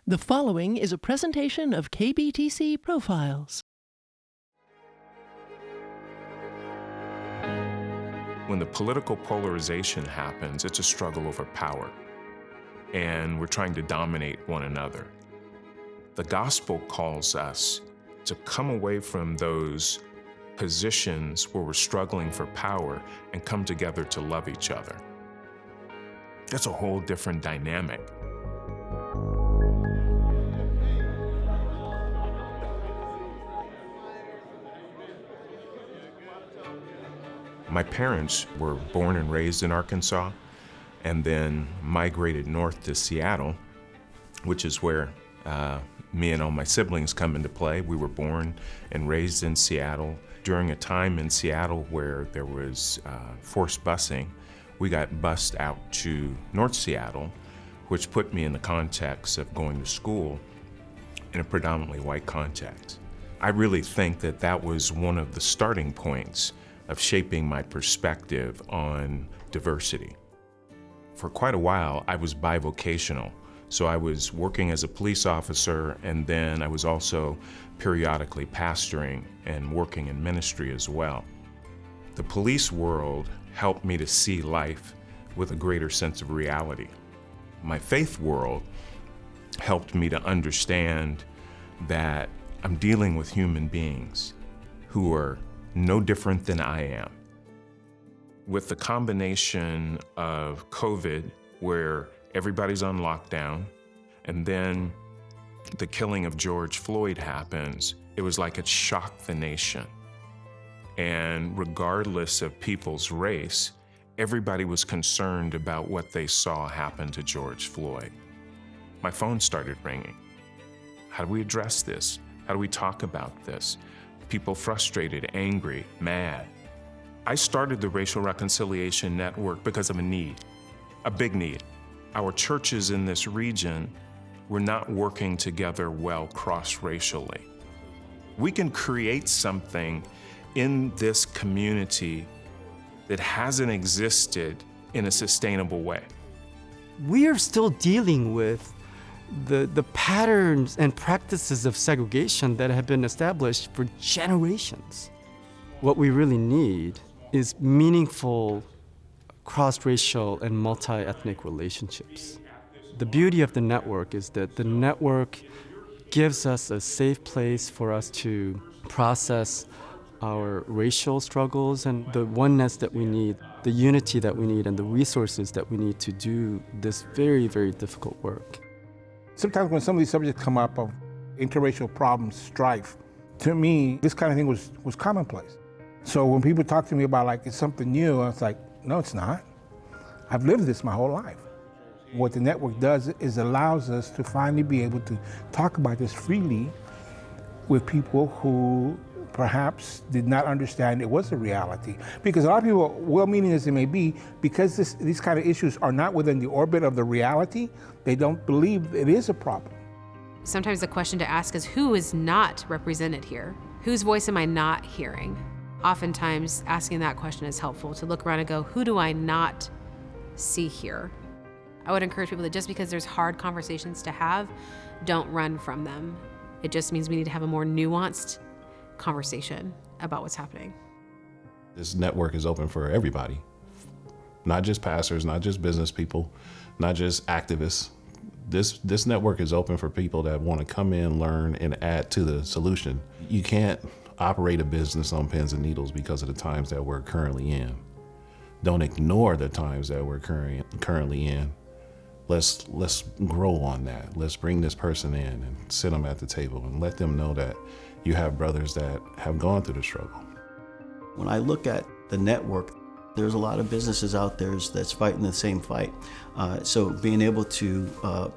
The following is a presentation of KBTC Profiles. When the political polarization happens, it's a struggle over power, and we're trying to dominate one another. The gospel calls us to come away from those positions where we're struggling for power and come together to love each other. That's a whole different dynamic. My parents were born and raised in Arkansas and then migrated north to Seattle, which is where me and all my siblings come into play. We were born and raised in Seattle. During a time in Seattle where there was forced busing, we got bused out to North Seattle, which put me in the context of going to school in a predominantly white context. I really think that that was one of the starting points of shaping my perspective on diversity. For quite a while, I was bivocational. So I was working as a police officer, and then I was also periodically pastoring and working in ministry as well. The police world helped me to see life with a greater sense of reality. My faith world helped me to understand that I'm dealing with human beings who are no different than I am. With the combination of COVID, where everybody's on lockdown, and then the killing of George Floyd happens, it was like it shocked the nation. And regardless of people's race, everybody was concerned about what they saw happen to George Floyd. My phone started ringing. How do we address this? How do we talk about this? People frustrated, angry, mad. I started the Racial Reconciliation Network because of a need, a big need. Our churches in this region were not working together well cross-racially. We can create something in this community that hasn't existed in a sustainable way. We are still dealing with the patterns and practices of segregation that have been established for generations. What we really need is meaningful cross-racial and multi-ethnic relationships. The beauty of the network is that the network gives us a safe place for us to process our racial struggles and the oneness that we need, the unity that we need, and the resources that we need to do this very, very difficult work. Sometimes when some of these subjects come up of interracial problems, strife, to me, this kind of thing was commonplace. So when people talk to me about like it's something new, I was like, no, it's not. I've lived this my whole life. What the network does is allows us to finally be able to talk about this freely with people who perhaps did not understand it was a reality. Because a lot of people, well-meaning as they may be, because these kind of issues are not within the orbit of the reality, they don't believe it is a problem. Sometimes the question to ask is, who is not represented here? Whose voice am I not hearing? Oftentimes, asking that question is helpful to look around and go, who do I not see here? I would encourage people that just because there's hard conversations to have, don't run from them. It just means we need to have a more nuanced conversation about what's happening. This network is open for everybody, not just pastors, not just business people, not just activists. This network is open for people that want to come in, learn, and add to the solution. You can't operate a business on pins and needles because of the times that we're currently in. Don't ignore the times that we're currently in. Let's grow on that. Let's bring this person in and sit them at the table and let them know that you have brothers that have gone through the struggle. When I look at the network, there's a lot of businesses out there that's fighting the same fight. So being able to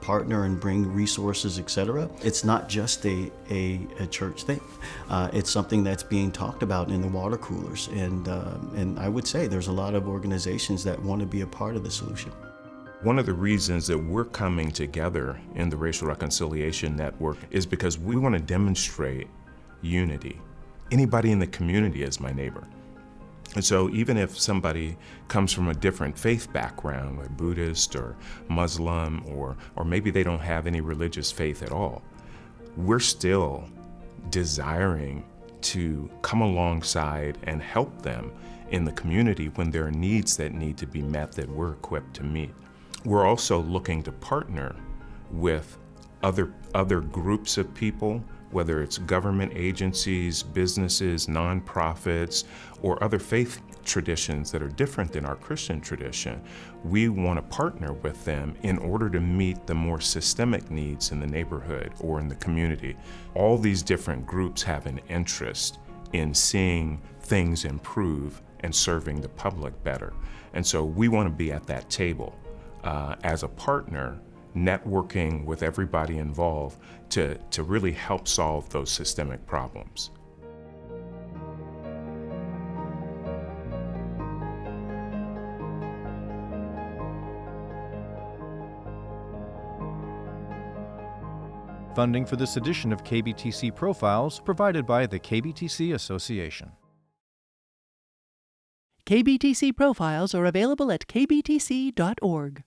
partner and bring resources, et cetera, it's not just a church thing. It's something that's being talked about in the water coolers. And I would say there's a lot of organizations that want to be a part of the solution. One of the reasons that we're coming together in the Racial Reconciliation Network is because we want to demonstrate unity. Anybody in the community is my neighbor. And so even if somebody comes from a different faith background, like Buddhist or Muslim, or maybe they don't have any religious faith at all, we're still desiring to come alongside and help them in the community when there are needs that need to be met that we're equipped to meet. We're also looking to partner with other groups of people, whether it's government agencies, businesses, nonprofits, or other faith traditions that are different than our Christian tradition. We want to partner with them in order to meet the more systemic needs in the neighborhood or in the community. All these different groups have an interest in seeing things improve and serving the public better. And so we want to be at that table as a partner, networking with everybody involved to really help solve those systemic problems. Funding for this edition of KBTC Profiles provided by the KBTC Association. KBTC profiles are available at kbtc.org.